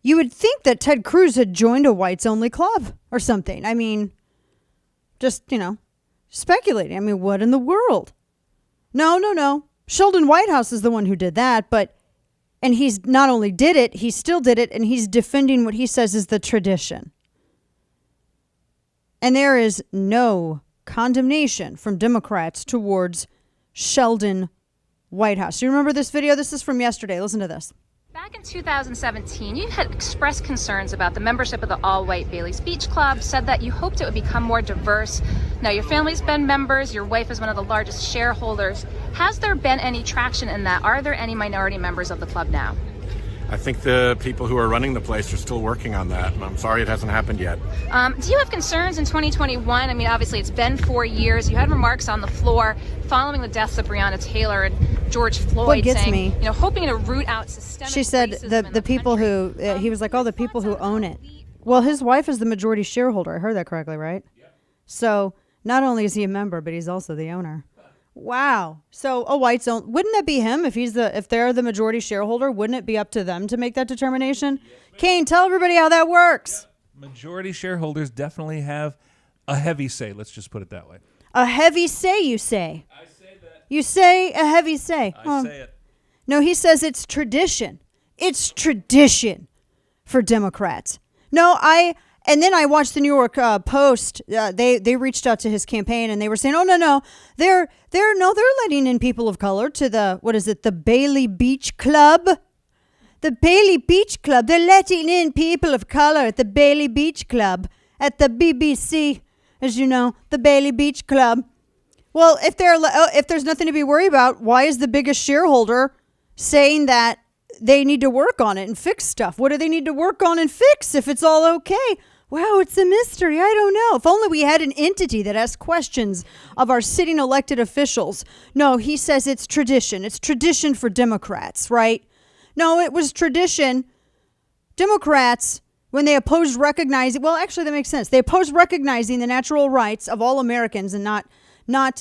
you would think that Ted Cruz had joined a whites-only club or something. I mean, just, speculating. I mean, what in the world? No. Sheldon Whitehouse is the one who did that, and he's not only did it, he still did it, and he's defending what he says is the tradition. And there is no condemnation from Democrats towards Sheldon Whitehouse. You remember this video? This is from yesterday. Listen to this. Back in 2017, you had expressed concerns about the membership of the all-white Bailey's Beach Club, said that you hoped it would become more diverse. Now, your family's been members, your wife is one of the largest shareholders. Has there been any traction in that? Are there any minority members of the club now? I think the people who are running the place are still working on that, and I'm sorry it hasn't happened yet. Do you have concerns in 2021? I mean, obviously, it's been 4 years. You had remarks on the floor following the deaths of Breonna Taylor and George Floyd saying, hoping to root out systemic She said the people who, he was like, the people who own it. Well, his wife is the majority shareholder. I heard that correctly, right? Yep. So not only is he a member, but he's also the owner. Wow. So a whites own, wouldn't that be him if they're the majority shareholder? Wouldn't it be up to them to make that determination? Kane, tell everybody how that works. Yeah. Majority shareholders definitely have a heavy say. Let's just put it that way. A heavy say, you say. I say that. You say a heavy say. I say it. No, he says it's tradition. It's tradition for Democrats. And then I watched the New York Post. They reached out to his campaign and they were saying, "Oh no, they're letting in people of color to the Bailey Beach Club, the Bailey Beach Club. They're letting in people of color at the Bailey Beach Club at the BBC, as you know, the Bailey Beach Club. Well, if there's nothing to be worried about, why is the biggest shareholder saying that they need to work on it and fix stuff? What do they need to work on and fix if it's all okay? Wow, it's a mystery. I don't know. If only we had an entity that asked questions of our sitting elected officials. No, he says it's tradition. It's tradition for Democrats, right? No, it was tradition. Democrats, when they opposed recognizing, well, actually that makes sense. They opposed recognizing the natural rights of all Americans and they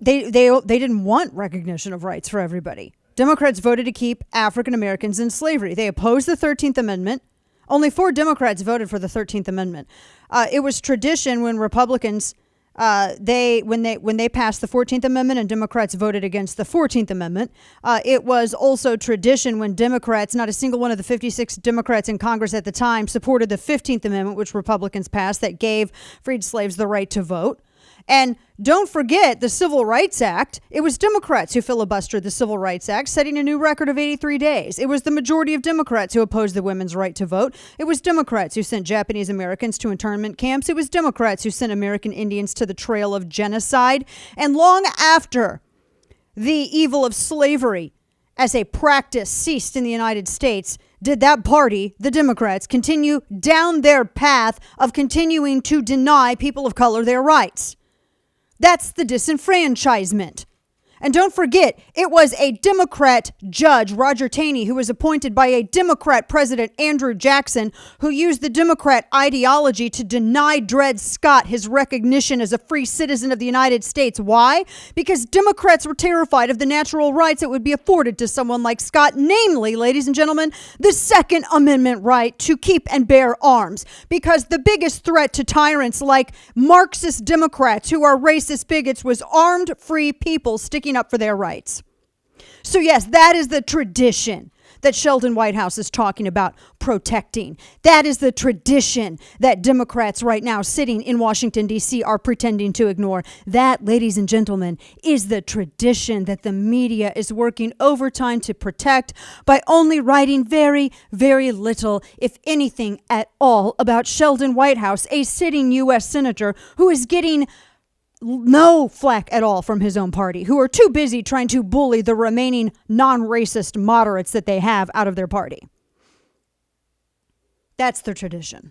didn't want recognition of rights for everybody. Democrats voted to keep African Americans in slavery. They opposed the 13th Amendment. Only 4 Democrats voted for the 13th Amendment. It was tradition when Republicans when they passed the 14th Amendment and Democrats voted against the 14th Amendment. It was also tradition when Democrats, not a single one of the 56 Democrats in Congress at the time, supported the 15th Amendment, which Republicans passed, that gave freed slaves the right to vote. And don't forget the Civil Rights Act. It was Democrats who filibustered the Civil Rights Act, setting a new record of 83 days. It was the majority of Democrats who opposed the women's right to vote. It was Democrats who sent Japanese Americans to internment camps. It was Democrats who sent American Indians to the trail of genocide. And long after the evil of slavery as a practice ceased in the United States, did that party, the Democrats, continue down their path of continuing to deny people of color their rights. That's the disenfranchisement. And don't forget, it was a Democrat judge, Roger Taney, who was appointed by a Democrat President, Andrew Jackson, who used the Democrat ideology to deny Dred Scott his recognition as a free citizen of the United States. Why? Because Democrats were terrified of the natural rights that would be afforded to someone like Scott, namely, ladies and gentlemen, the Second Amendment right to keep and bear arms. Because the biggest threat to tyrants like Marxist Democrats who are racist bigots was armed, free people sticking up for their rights. So yes, that is the tradition that Sheldon Whitehouse is talking about protecting. That is the tradition that Democrats right now sitting in Washington, D.C. are pretending to ignore. That, ladies and gentlemen, is the tradition that the media is working overtime to protect by only writing very, very little, if anything at all, about Sheldon Whitehouse, a sitting U.S. senator who is getting no flack at all from his own party, who are too busy trying to bully the remaining non-racist moderates that they have out of their party. That's the tradition.